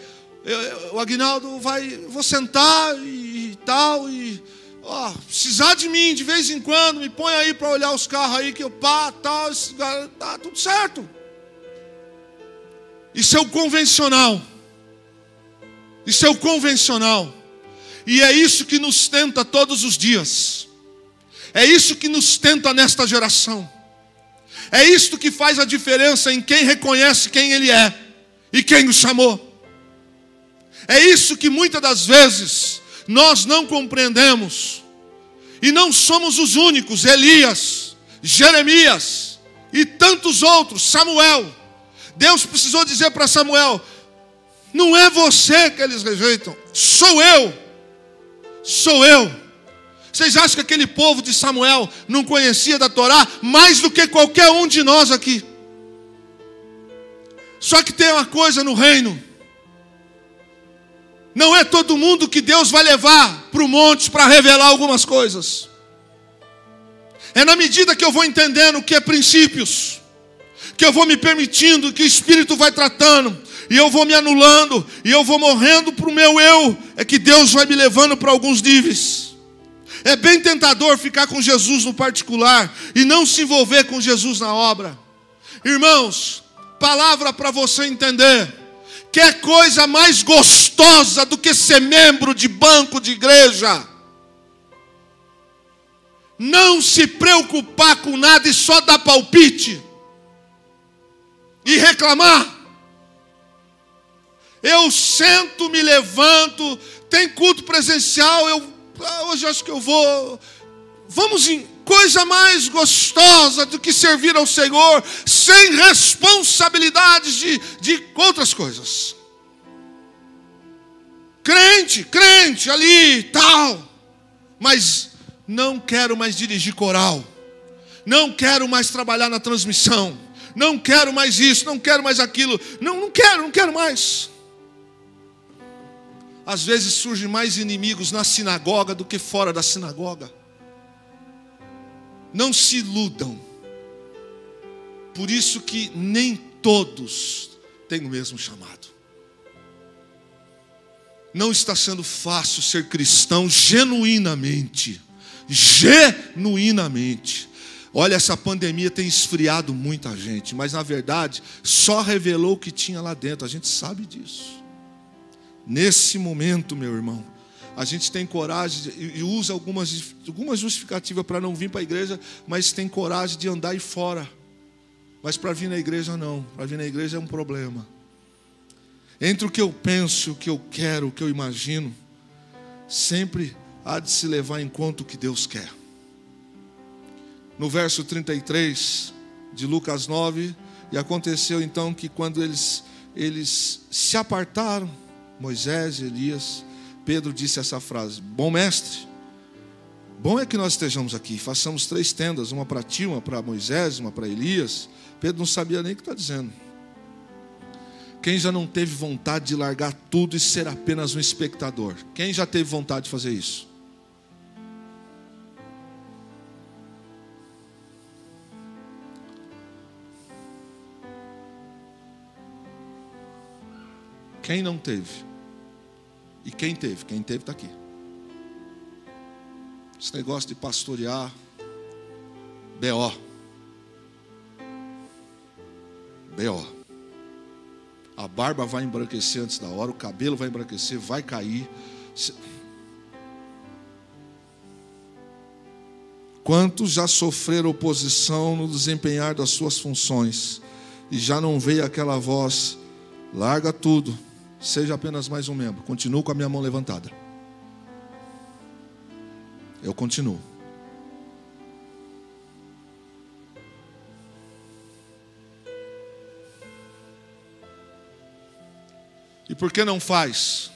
O Aguinaldo vou sentar e tal, precisar de mim de vez em quando, me põe aí para olhar os carros aí, que eu tal, tá tudo certo. Isso é o convencional. Isso é o convencional. E é isso que nos tenta todos os dias. É isso que nos tenta nesta geração. É isso que faz a diferença em quem reconhece quem Ele é e quem o chamou. É isso que muitas das vezes nós não compreendemos. E não somos os únicos. Elias, Jeremias e tantos outros, Samuel. Deus precisou dizer para Samuel: não é você que eles rejeitam, sou eu. Sou eu. Vocês acham que aquele povo de Samuel não conhecia da Torá mais do que qualquer um de nós aqui? Só que tem uma coisa no reino: não é todo mundo que Deus vai levar para o monte para revelar algumas coisas. É na medida que eu vou entendendo o que é princípios, que eu vou me permitindo, que o Espírito vai tratando, e eu vou me anulando, e eu vou morrendo para o meu eu, é que Deus vai me levando para alguns níveis. É bem tentador ficar com Jesus no particular e não se envolver com Jesus na obra. Irmãos, palavra para você entender: quer coisa mais gostosa do que ser membro de banco de igreja? Não se preocupar com nada e só dar palpite e reclamar. Eu sento, me levanto, tem culto presencial, hoje acho que eu vou. Vamos em coisa mais gostosa do que servir ao Senhor, sem responsabilidades de outras coisas. Crente ali, tal, mas não quero mais dirigir coral, não quero mais trabalhar na transmissão, não quero mais isso, não quero mais aquilo, não quero mais. Às vezes surgem mais inimigos na sinagoga do que fora da sinagoga. Não se iludam. Por isso que nem todos têm o mesmo chamado. Não está sendo fácil ser cristão genuinamente. Genuinamente. Olha, essa pandemia tem esfriado muita gente, mas na verdade só revelou o que tinha lá dentro. A gente sabe disso. Nesse momento, meu irmão, a gente tem coragem e usa algumas justificativas para não vir para a igreja, mas tem coragem de andar aí fora. Mas para vir na igreja não. Para vir na igreja é um problema. Entre o que eu penso, o que eu quero, o que eu imagino, sempre há de se levar em conta o que Deus quer. No verso 33 de Lucas 9, e aconteceu então que quando eles se apartaram, Moisés e Elias, Pedro disse essa frase: bom mestre, bom é que nós estejamos aqui, façamos 3 tendas, uma para ti, uma para Moisés, uma para Elias. Pedro não sabia nem o que está dizendo. Quem já não teve vontade de largar tudo e ser apenas um espectador? Quem já teve vontade de fazer isso? Quem não teve? E quem teve? Quem teve está aqui. Esse negócio de pastorear, B.O. A barba vai embranquecer antes da hora, o cabelo vai embranquecer, vai cair. Quantos já sofreram oposição no desempenhar das suas funções e já não veio aquela voz: larga tudo, seja apenas mais um membro. Continuo com a minha mão levantada. Eu continuo. E por que não faz?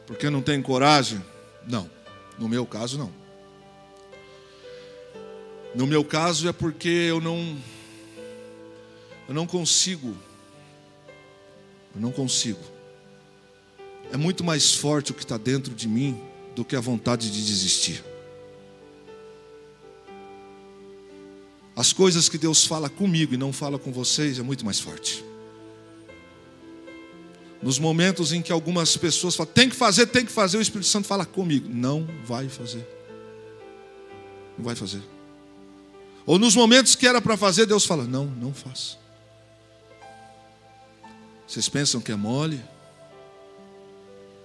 Porque não tem coragem? Não. No meu caso, não. No meu caso é porque eu não consigo. Eu não consigo. É muito mais forte o que está dentro de mim do que a vontade de desistir. As coisas que Deus fala comigo e não fala com vocês é muito mais forte. Nos momentos em que algumas pessoas falam: tem que fazer, o Espírito Santo fala comigo: não vai fazer. Não vai fazer. Ou nos momentos que era para fazer, Deus fala: não faça. Vocês pensam que é mole?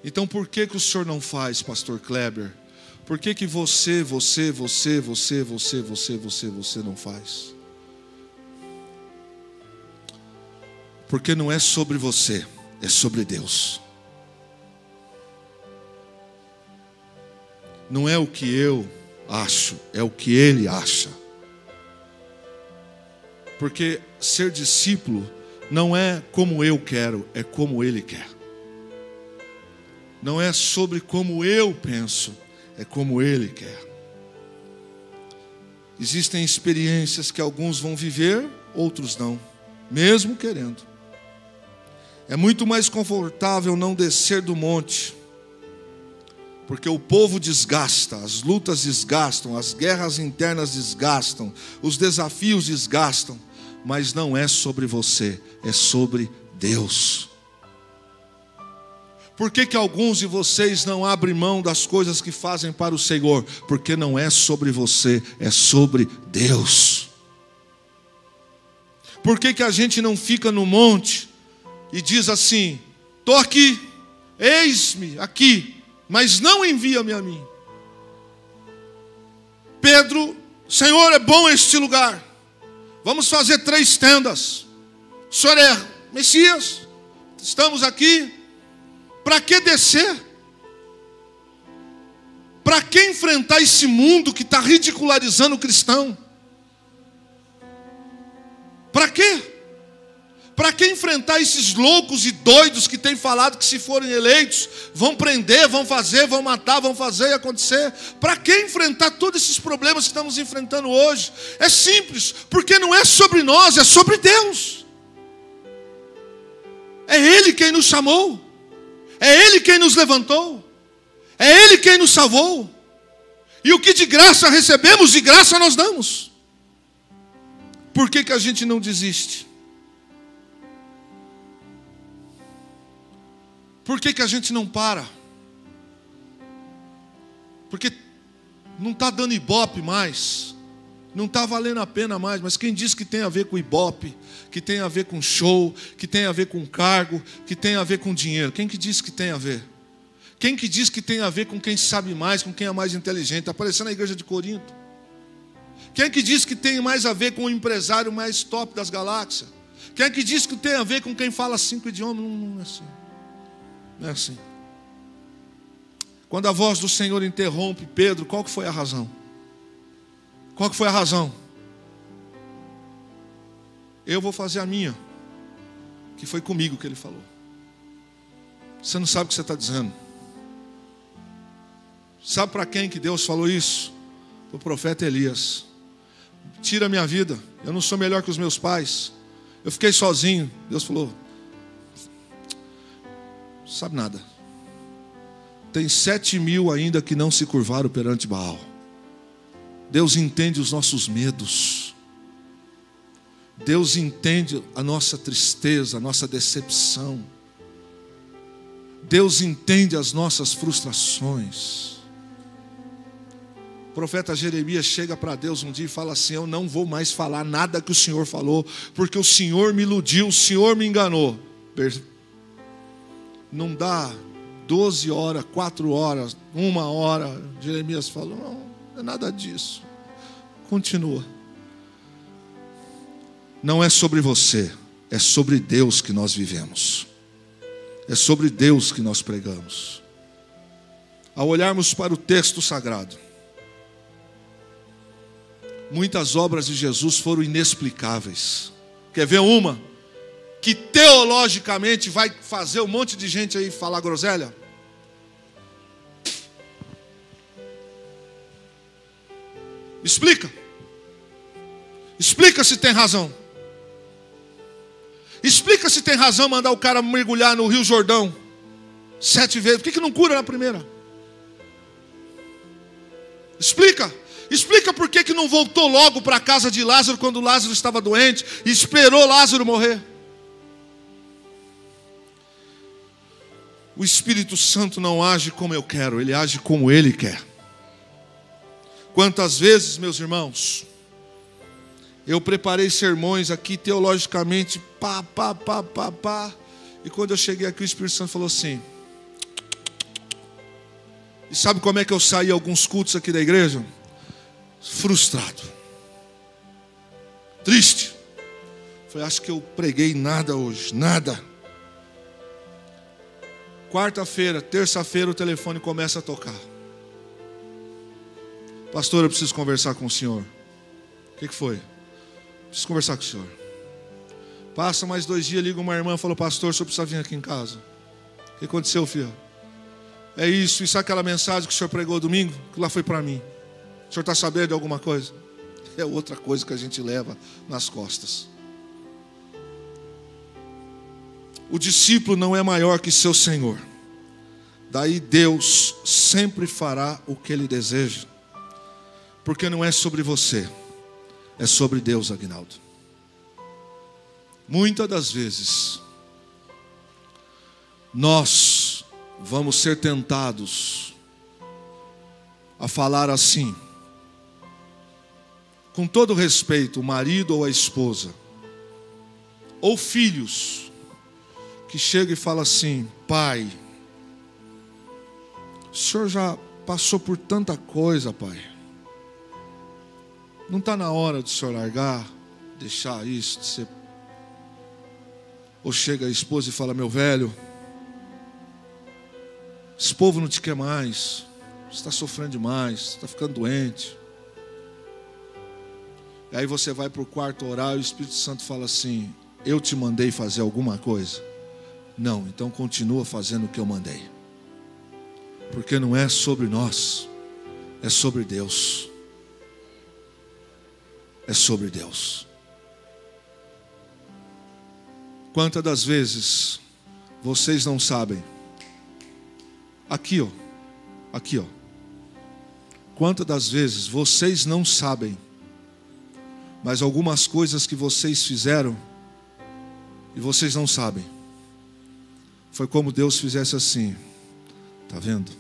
Então por que o senhor não faz, pastor Kleber? Por que você não faz? Porque não é sobre você, é sobre Deus. Não é o que eu acho, é o que Ele acha. Porque ser discípulo não é como eu quero, é como Ele quer. Não é sobre como eu penso, é como Ele quer. Existem experiências que alguns vão viver, outros não, mesmo querendo. É muito mais confortável não descer do monte, porque o povo desgasta, as lutas desgastam, as guerras internas desgastam, os desafios desgastam, mas não é sobre você, é sobre Deus. Por que alguns de vocês não abrem mão das coisas que fazem para o Senhor? Porque não é sobre você, é sobre Deus. Por que a gente não fica no monte e diz assim: estou aqui, eis-me aqui, mas não envia-me a mim? Pedro: Senhor, é bom este lugar, vamos fazer 3 tendas. O Senhor é Messias, estamos aqui. Para que descer? Para que enfrentar esse mundo que está ridicularizando o cristão? Para quê? Para que enfrentar esses loucos e doidos que têm falado que se forem eleitos vão prender, vão fazer, vão matar, vão fazer e acontecer? Para que enfrentar todos esses problemas que estamos enfrentando hoje? É simples, porque não é sobre nós, é sobre Deus. É Ele quem nos chamou. É Ele quem nos levantou. É Ele quem nos salvou. E o que de graça recebemos, de graça nós damos. Por que a gente não desiste? Por que a gente não para? Porque não está dando ibope mais. Não está valendo a pena mais. Mas quem diz que tem a ver com ibope, que tem a ver com show, que tem a ver com cargo, que tem a ver com dinheiro? Quem que diz que tem a ver? Quem que diz que tem a ver com quem sabe mais, com quem é mais inteligente? Está aparecendo na igreja de Corinto. Quem que diz que tem mais a ver com o empresário mais top das galáxias? Quem que diz que tem a ver com quem fala 5 idiomas? Não é assim. Não é assim. Quando a voz do Senhor interrompe Pedro, qual que foi a razão? Qual que foi a razão? Eu vou fazer a minha, que foi comigo que ele falou. Você não sabe o que você está dizendo. Sabe para quem que Deus falou isso? Para o profeta Elias. Tira a minha vida, eu não sou melhor que os meus pais. Eu fiquei sozinho. Deus falou: sabe nada. Tem 7.000 ainda que não se curvaram perante Baal. Deus entende os nossos medos. Deus entende a nossa tristeza, a nossa decepção. Deus entende as nossas frustrações. O profeta Jeremias chega para Deus um dia e fala assim: eu não vou mais falar nada que o Senhor falou, porque o Senhor me iludiu, o Senhor me enganou. Não dá 12 horas, 4 horas, 1 hora, Jeremias falou: não é nada disso. Continua. Não é sobre você, é sobre Deus que nós vivemos. É sobre Deus que nós pregamos. Ao olharmos para o texto sagrado, muitas obras de Jesus foram inexplicáveis. Quer ver uma? Que teologicamente vai fazer um monte de gente aí falar groselha? Explica. Explica se tem razão. Explica se tem razão mandar o cara mergulhar no Rio Jordão 7 vezes. Por que não cura na primeira? Explica. Explica por que não voltou logo para a casa de Lázaro quando Lázaro estava doente e esperou Lázaro morrer. O Espírito Santo não age como eu quero, ele age como ele quer. Quantas vezes, meus irmãos, eu preparei sermões aqui teologicamente, e quando eu cheguei aqui o Espírito Santo falou assim. E sabe como é que eu saí alguns cultos aqui da igreja? Frustrado, triste. Falei: acho que eu preguei nada hoje, nada. Quarta-feira, terça-feira o telefone começa a tocar. Pastor, eu preciso conversar com o senhor. O que foi? Preciso conversar com o senhor. Passa mais 2 dias, liga uma irmã e falou: pastor, o senhor precisa vir aqui em casa. O que aconteceu, filho? É isso. E sabe aquela mensagem que o senhor pregou domingo? Que lá foi para mim. O senhor está sabendo de alguma coisa? É outra coisa que a gente leva nas costas. O discípulo não é maior que seu Senhor. Daí Deus sempre fará o que Ele deseja. Porque não é sobre você, é sobre Deus, Aguinaldo. Muitas das vezes, nós vamos ser tentados a falar assim, com todo respeito, o marido ou a esposa, ou filhos, que chega e fala assim: pai, o senhor já passou por tanta coisa, pai. Não está na hora do senhor largar, deixar isso de ser... Ou chega a esposa e fala: meu velho, esse povo não te quer mais, você está sofrendo demais, você está ficando doente. E aí você vai para o quarto orar e o Espírito Santo fala assim: eu te mandei fazer alguma coisa? Não, então continua fazendo o que eu mandei. Porque não é sobre nós, é sobre Deus. É sobre Deus. Quantas das vezes vocês não sabem? Aqui, ó. Aqui, ó. Quantas das vezes vocês não sabem, mas algumas coisas que vocês fizeram e vocês não sabem. Foi como Deus fizesse assim: tá vendo?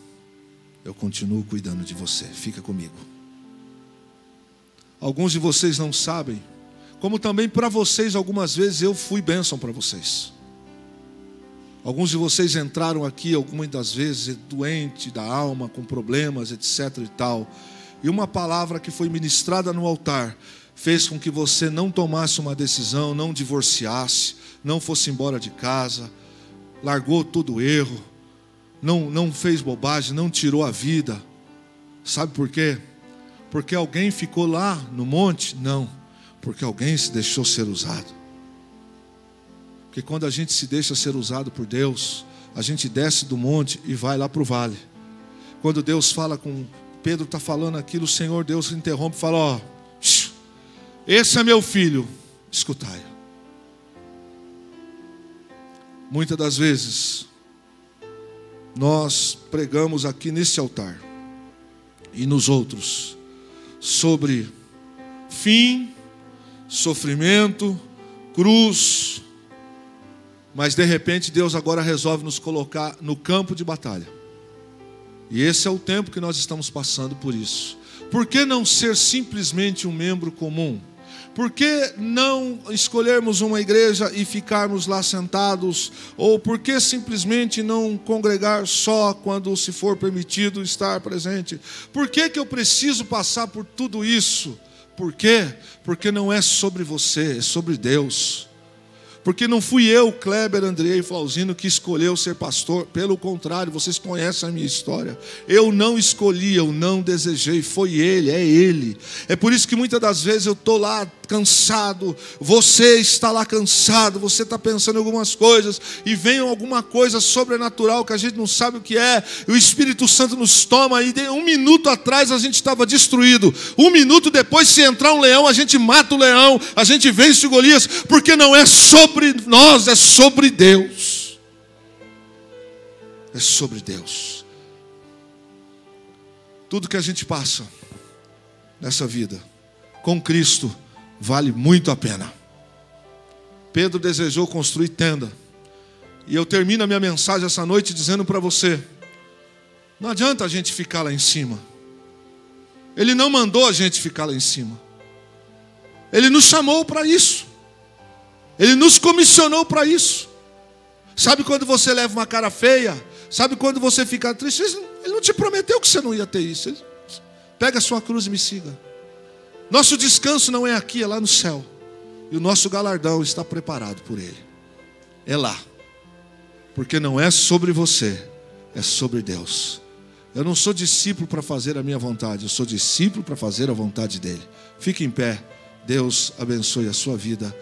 Eu continuo cuidando de você, fica comigo. Alguns de vocês não sabem, como também para vocês algumas vezes eu fui bênção para vocês. Alguns de vocês entraram aqui algumas das vezes doente da alma, com problemas, etc e tal. E uma palavra que foi ministrada no altar fez com que você não tomasse uma decisão, não divorciasse, não fosse embora de casa, largou todo o erro, não fez bobagem, não tirou a vida. Sabe por quê? Porque alguém ficou lá no monte? Não, porque alguém se deixou ser usado. Porque quando a gente se deixa ser usado por Deus, a gente desce do monte e vai lá para o vale. Quando Deus fala com Pedro, está falando aquilo, o Senhor Deus interrompe e fala: ó, esse é meu filho, escutai. Muitas das vezes nós pregamos aqui nesse altar e nos outros sobre fim, sofrimento, cruz, mas de repente Deus agora resolve nos colocar no campo de batalha. E esse é o tempo que nós estamos passando por isso. Por que não ser simplesmente um membro comum? Por que não escolhermos uma igreja e ficarmos lá sentados? Ou por que simplesmente não congregar só quando se for permitido estar presente? Por que eu preciso passar por tudo isso? Por quê? Porque não é sobre você, é sobre Deus. Porque não fui eu, Kleber, Andrei e Flauzino, que escolheu ser pastor. Pelo contrário, vocês conhecem a minha história. Eu não escolhi, eu não desejei. Foi Ele, é Ele. É por isso que muitas das vezes eu estou lá cansado. Você está lá cansado. Você está pensando em algumas coisas. E vem alguma coisa sobrenatural que a gente não sabe o que é. E o Espírito Santo nos toma. E um minuto atrás a gente estava destruído. Um minuto depois, se entrar um leão, a gente mata o leão. A gente vence o Golias. Porque não é sobre nós, é sobre Deus. É sobre Deus. Tudo que a gente passa nessa vida com Cristo vale muito a pena. Pedro desejou construir tenda. E eu termino a minha mensagem essa noite dizendo para você: não adianta a gente ficar lá em cima. Ele não mandou a gente ficar lá em cima. Ele nos chamou para isso. Ele nos comissionou para isso. Sabe quando você leva uma cara feia? Sabe quando você fica triste? Ele não te prometeu que você não ia ter isso. Ele pega a sua cruz e me siga. Nosso descanso não é aqui, é lá no céu. E o nosso galardão está preparado por Ele. É lá. Porque não é sobre você, é sobre Deus. Eu não sou discípulo para fazer a minha vontade, eu sou discípulo para fazer a vontade dEle. Fique em pé. Deus abençoe a sua vida.